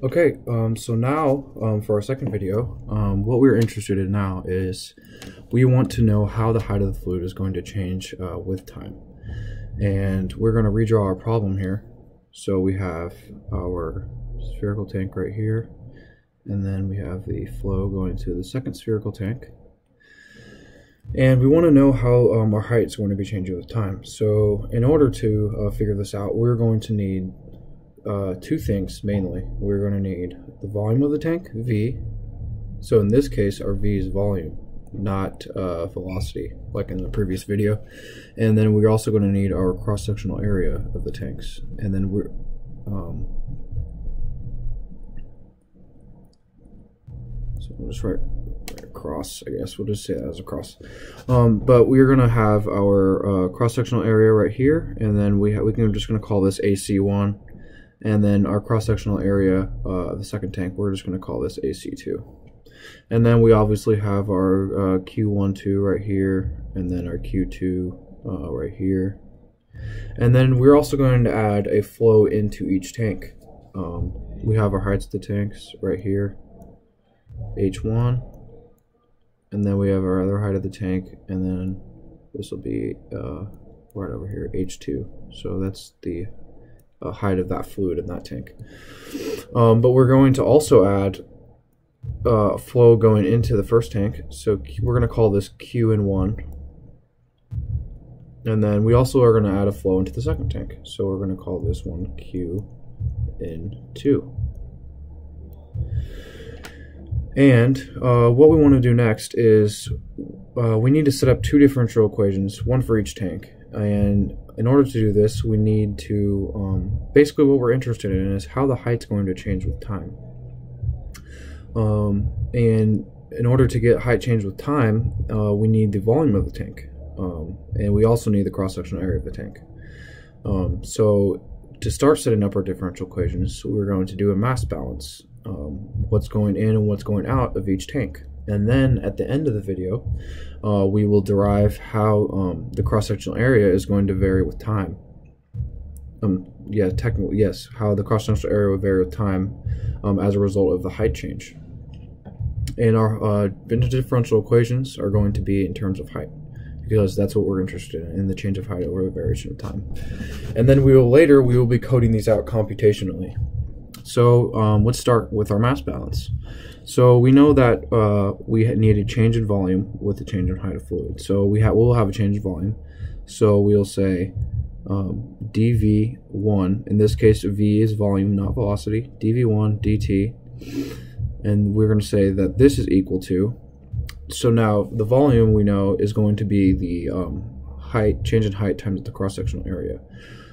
Okay, so now for our second video, what we're interested in now is we want to know how the height of the fluid is going to change with time. And we're going to redraw our problem here. So we have our spherical tank right here, and then we have the flow going to the second spherical tank. And we want to know how our height is going to be changing with time. So in order to figure this out, we're going to need two things mainly. We're going to need the volume of the tank, V. So in this case, our V is volume, not velocity, like in the previous video. And then we're also going to need our cross-sectional area of the tanks. And then we're so we'll just write across, I guess we'll just say that as a cross. But we're going to have our cross-sectional area right here, and then we're just going to call this AC1. And then our cross-sectional area of the second tank, we're just going to call this AC2. And then we obviously have our Q12 right here, and then our Q2 right here. And then we're also going to add a flow into each tank. We have our heights of the tanks right here, H1, and then we have our other height of the tank, and then this will be right over here, H2. So that's the height of that fluid in that tank. But we're going to also add flow going into the first tank, so we're going to call this Q1, and then we also are going to add a flow into the second tank, so we're going to call this one Q2. And what we want to do next is we need to set up two differential equations, one for each tank. And in order to do this, we need to basically what we're interested in is how the height's going to change with time. And in order to get height change with time, we need the volume of the tank, and we also need the cross-sectional area of the tank. So to start setting up our differential equations, we're going to do a mass balance, what's going in and what's going out of each tank. And then at the end of the video, we will derive how the cross-sectional area is going to vary with time. Technically, yes, how the cross-sectional area will vary with time as a result of the height change. And our differential equations are going to be in terms of height, because that's what we're interested in the change of height over a variation of time. And then we will be coding these out computationally. So let's start with our mass balance. So we know that we need a change in volume with the change in height of fluid. So we'll have a change in volume. So we'll say dV1, in this case V is volume, not velocity, dV1 dt, and we're going to say that this is equal to, so now the volume we know is going to be the change in height times the cross-sectional area.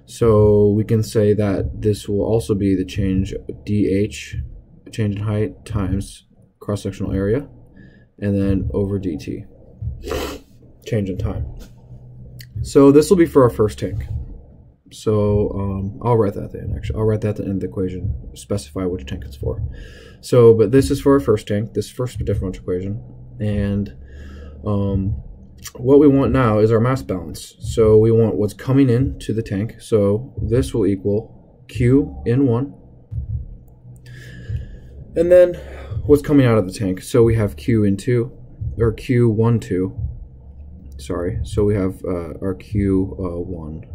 So we can say that this will also be the change dH, change in height, times cross-sectional area, and then over dt, change in time. So this will be for our first tank. So I'll write that in, actually. I'll write that at the end of the equation, specify which tank it's for. So, but this is for our first tank, this first differential equation, and what we want now is our mass balance. So we want what's coming into the tank. So this will equal Q1, and then what's coming out of the tank. So we have Q12, sorry. So we have our Q12.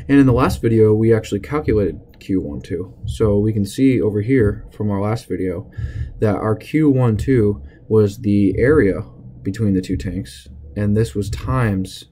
And in the last video, we actually calculated Q12. So we can see over here from our last video that our Q12 was the area between the two tanks, and this was times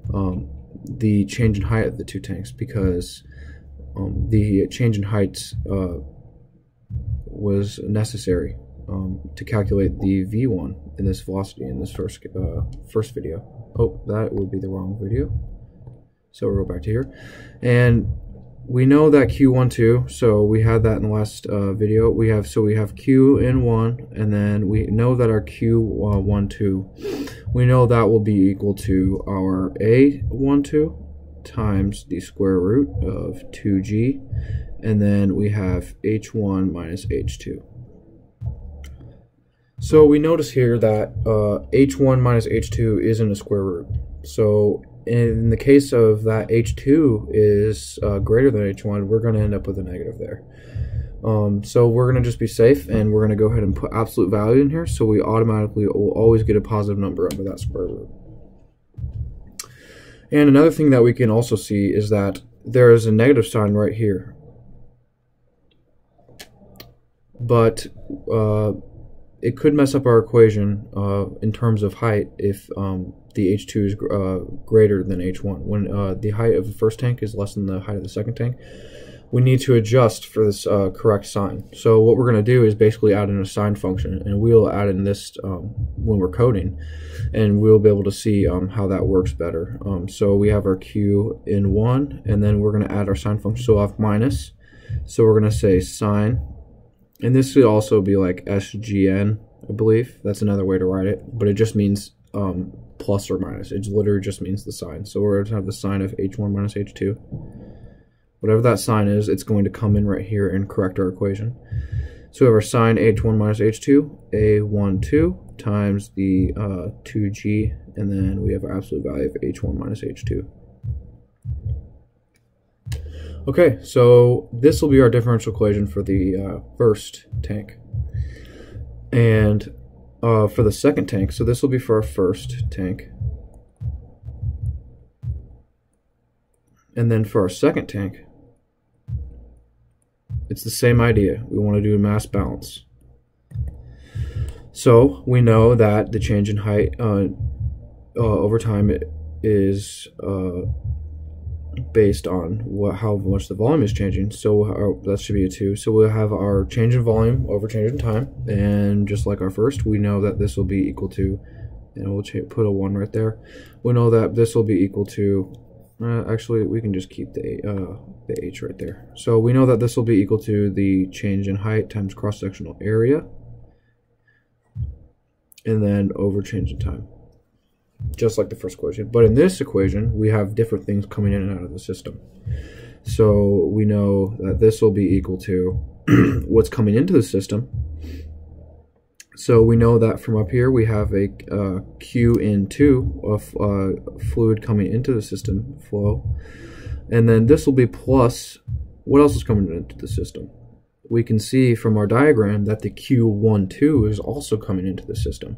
the change in height of the two tanks, because the change in height was necessary to calculate the V1 in this velocity in this first video. Oh, that would be the wrong video. So we'll go back to here, and we know that Q12. So we had that in the last video. We have Q1, and then we know that our Q12, we know that will be equal to our A12 times the square root of 2g, and then we have H1 minus H2. So we notice here that H1 minus H2 isn't a square root. So in the case of that H2 is greater than H1, we're going to end up with a negative there. So we're going to just be safe, and we're going to go ahead and put absolute value in here, so we automatically will always get a positive number under that square root. And another thing that we can also see is that there is a negative sign right here. But it could mess up our equation in terms of height if the H2 is greater than H1. When the height of the first tank is less than the height of the second tank, we need to adjust for this correct sign. So what we're going to do is basically add in a sign function, and we'll add in this when we're coding, and we'll be able to see how that works better. So we have our Q in 1, and then we're going to add our sign function. So we'll have minus. So we're going to say sign, and this could also be like SGN, I believe. That's another way to write it, but it just means plus or minus. It literally just means the sign. So we're going to have the sign of H1 minus H2. Whatever that sign is, it's going to come in right here and correct our equation. So we have our sign H1 minus H2, A12 times the 2G, and then we have our absolute value of H1 minus H2. Okay, so this will be our differential equation for the first tank. And for the second tank, so this will be for our first tank. And then for our second tank, it's the same idea. We want to do a mass balance. So we know that the change in height over time is based on how much the volume is changing. So that should be a 2. So we'll have our change in volume over change in time. And just like our first, we know that this will be equal to, and we'll put a 1 right there. We know that this will be equal to, actually, we can just keep the h right there. So we know that this will be equal to the change in height times cross-sectional area, and then over change in time, just like the first equation. But in this equation, we have different things coming in and out of the system. So we know that this will be equal to what's coming into the system. So we know that from up here we have a Q in 2 of fluid coming into the system flow, and then this will be plus what else is coming into the system. We can see from our diagram that the Q12 is also coming into the system.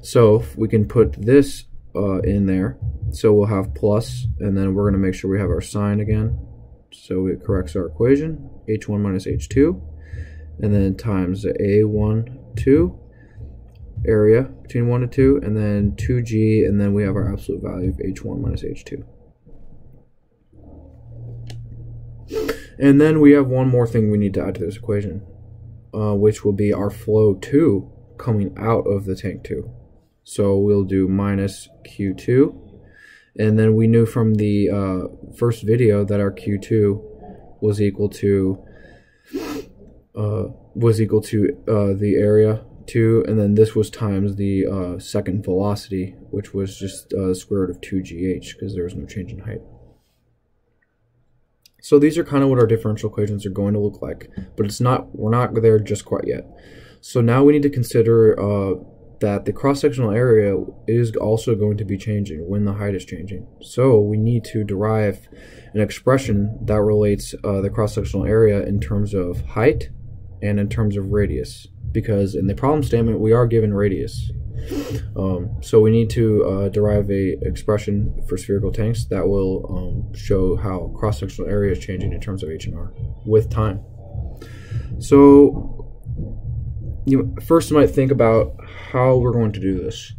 So we can put this in there. So we'll have plus, and then we're going to make sure we have our sign again. So it corrects our equation, H1 minus H2, and then times the A12 area between 1 and 2, and then 2G, and then we have our absolute value of H1 minus H2. And then we have one more thing we need to add to this equation, which will be our flow 2 coming out of the tank 2. So we'll do minus Q2, and then we knew from the first video that our Q2 was equal to the area 2, and then this was times the second velocity, which was just the square root of 2gh, because there was no change in height. So these are kind of what our differential equations are going to look like, but we're not there just quite yet. So now we need to consider that the cross-sectional area is also going to be changing when the height is changing. So we need to derive an expression that relates the cross-sectional area in terms of height and in terms of radius, because in the problem statement we are given radius. So we need to derive a expression for spherical tanks that will show how cross-sectional area is changing in terms of H and R with time. So first you might think about how we're going to do this.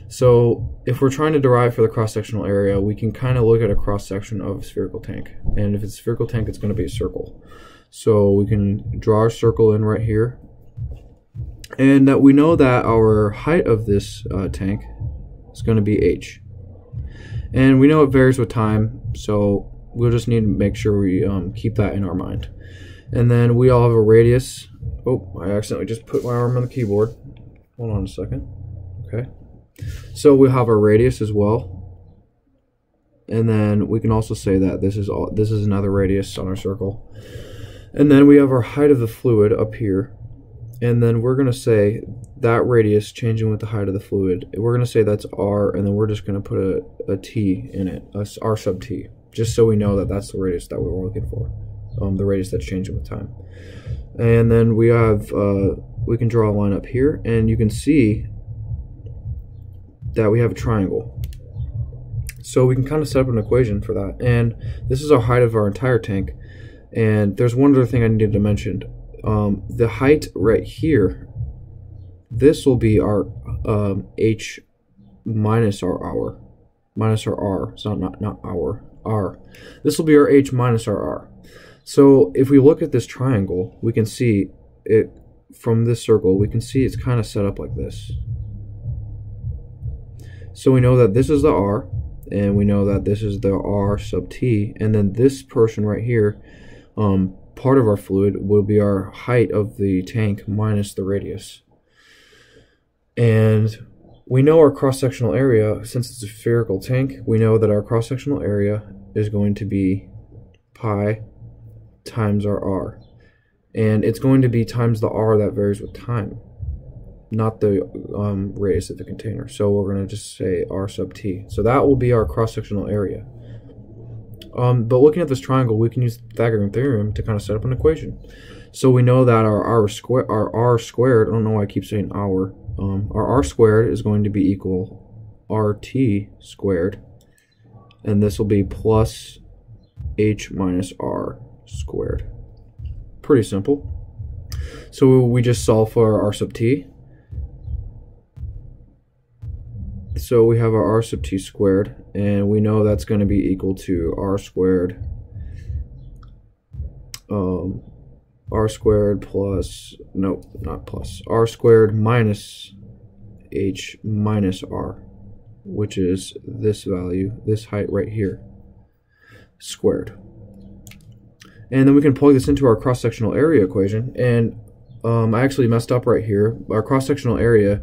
So if we're trying to derive for the cross-sectional area, we can kind of look at a cross-section of a spherical tank. And if it's a spherical tank, it's going to be a circle. So we can draw our circle in right here. And we know that our height of this tank is going to be h. And we know it varies with time, so we'll just need to make sure we keep that in our mind. And then we all have a radius. Oh, I accidentally just put my arm on the keyboard. Hold on a second. Okay. So we have our radius as well. And then we can also say that this is another radius on our circle. And then we have our height of the fluid up here. And then we're going to say that radius changing with the height of the fluid. We're going to say that's r, and then we're just going to put a t in it, r sub t, just so we know that that's the radius that we were looking for, the radius that's changing with time. And then we have, we can draw a line up here, and you can see that we have a triangle. So we can kind of set up an equation for that. And this is our height of our entire tank. And there's one other thing I needed to mention. The height right here, this will be our h minus our hour, minus our r. So not our r. This will be our h minus our r. So if we look at this triangle, we can see it from this circle. We can see it's kind of set up like this. So we know that this is the r, and we know that this is the r sub t, and then this portion right here, part of our fluid will be our height of the tank minus the radius. And we know our cross-sectional area, since it's a spherical tank, we know that our cross-sectional area is going to be pi times our r. And it's going to be times the r that varies with time, not the radius of the container. So we're going to just say r sub t. So that will be our cross-sectional area. But looking at this triangle, we can use the Pythagorean theorem to kind of set up an equation. So we know that our r squared, I don't know why I keep saying our r squared is going to be equal rt squared, and this will be plus h minus r squared. Pretty simple. So we just solve for r sub t. So we have our r sub t squared, and we know that's going to be equal to r squared plus, no, not plus, r squared minus h minus r, which is this value, this height right here, squared. And then we can plug this into our cross-sectional area equation, and I actually messed up right here. Our cross-sectional area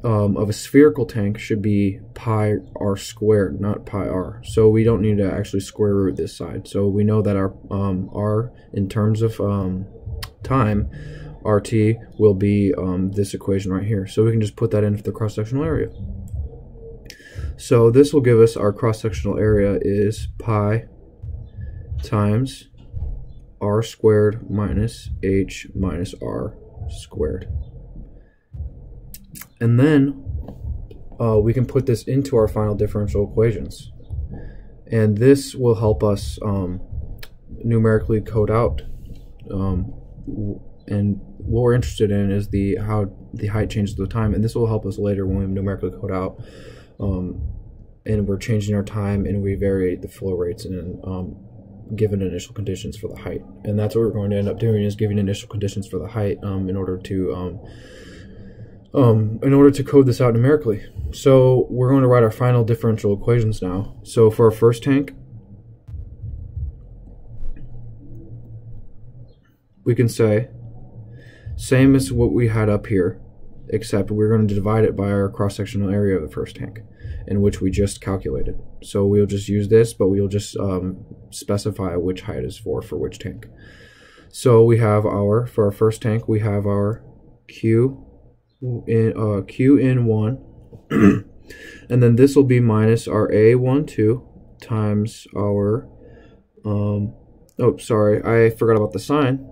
of a spherical tank should be pi r squared, not pi r. So we don't need to actually square root this side. So we know that our r, in terms of time, rt will be this equation right here. So we can just put that in for the cross-sectional area. So this will give us our cross-sectional area is pi times r squared minus h minus r squared. And then we can put this into our final differential equations. And this will help us numerically code out. And what we're interested in is how the height changes with time. And this will help us later when we numerically code out. And we're changing our time, and we vary the flow rates and given initial conditions for the height. And that's what we're going to end up doing, is giving initial conditions for the height in order to code this out numerically. So we're going to write our final differential equations now. So for our first tank, we can say same as what we had up here, except we're going to divide it by our cross-sectional area of the first tank, in which we just calculated. So we'll just use this, but we'll just specify which height is for which tank. So we have for our first tank, we have our Q in 1, and then this will be minus our A12 times our, oh, sorry, I forgot about the sign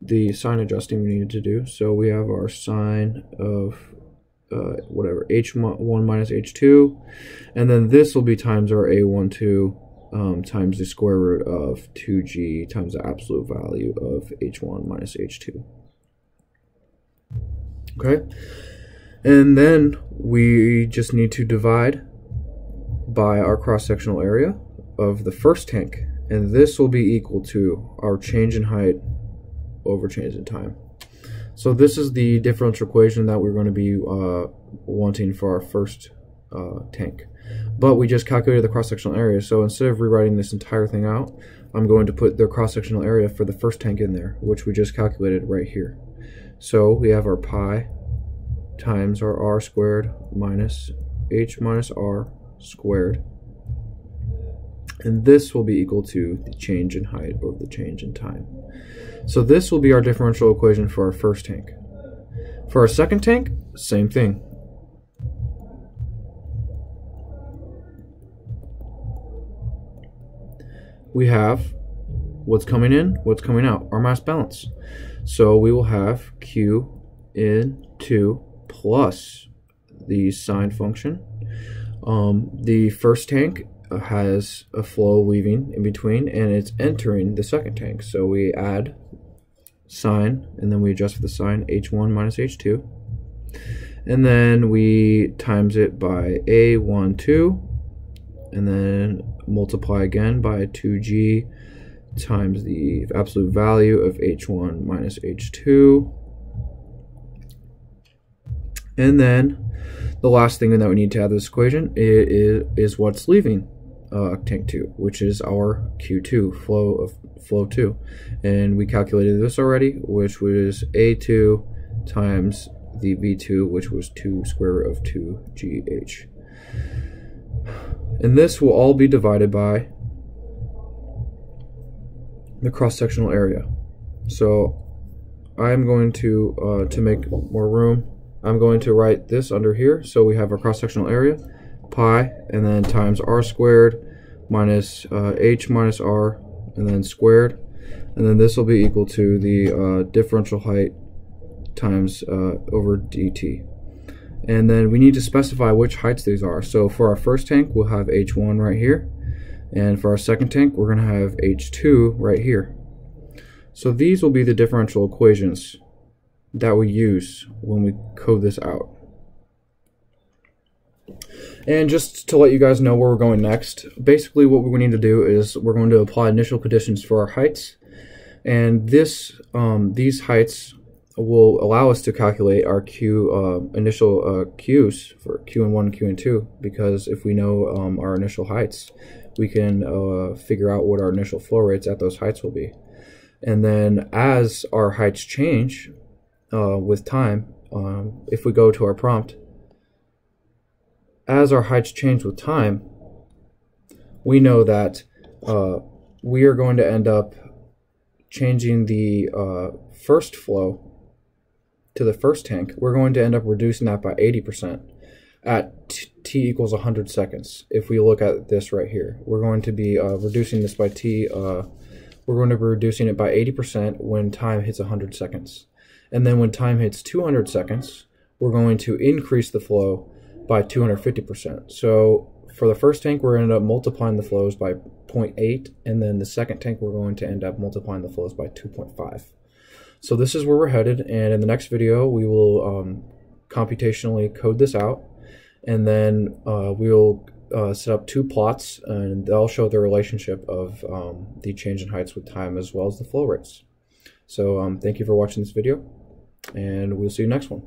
adjusting we needed to do. So we have our sine of whatever, h1 minus h2, and then this will be times our a12 times the square root of 2g times the absolute value of h1 minus h2. Okay, and then we just need to divide by our cross-sectional area of the first tank, and this will be equal to our change in height over change in time. So this is the differential equation that we're going to be wanting for our first tank. But we just calculated the cross-sectional area, so instead of rewriting this entire thing out, I'm going to put the cross-sectional area for the first tank in there, which we just calculated right here. So we have our pi times our r squared minus h minus r squared. And this will be equal to the change in height over the change in time. So this will be our differential equation for our first tank. For our second tank, same thing. We have what's coming in, what's coming out, our mass balance. So we will have Q in 2 plus the sine function. The first tank has a flow leaving in between, and it's entering the second tank. So we add sine, and then we adjust for the sine, h1 minus h2. And then we times it by a12, and then multiply again by 2g times the absolute value of h1 minus h2. And then the last thing that we need to add to this equation is what's leaving tank 2, which is our Q2, flow 2. And we calculated this already, which was A2 times the V2, which was 2 square root of 2GH. And this will all be divided by the cross-sectional area. So I'm going to make more room, I'm going to write this under here. So we have our cross-sectional area, pi, and then times r squared minus h minus r, and then squared. And then this will be equal to the differential height times over dt. And then we need to specify which heights these are. So for our first tank, we'll have h1 right here. And for our second tank, we're going to have h2 right here. So these will be the differential equations that we use when we code this out. And just to let you guys know where we're going next, basically what we need to do is we're going to apply initial conditions for our heights. And these heights will allow us to calculate our initial Qs for Q1 and Q2, because if we know our initial heights, we can figure out what our initial flow rates at those heights will be. And then as our heights change with time, if we go to our prompt, as our heights change with time, we know that we are going to end up changing the first flow to the first tank. We're going to end up reducing that by 80% at t equals 100 seconds. If we look at this right here, we're going to be reducing this by we're going to be reducing it by 80% when time hits 100 seconds. And then when time hits 200 seconds, we're going to increase the flow by 250%. So for the first tank, we're going to end up multiplying the flows by 0.8, and then the second tank, we're going to end up multiplying the flows by 2.5. So this is where we're headed, and in the next video, we will computationally code this out, and then we'll set up 2 plots, and they'll show the relationship of the change in heights with time as well as the flow rates. So thank you for watching this video, and we'll see you next one.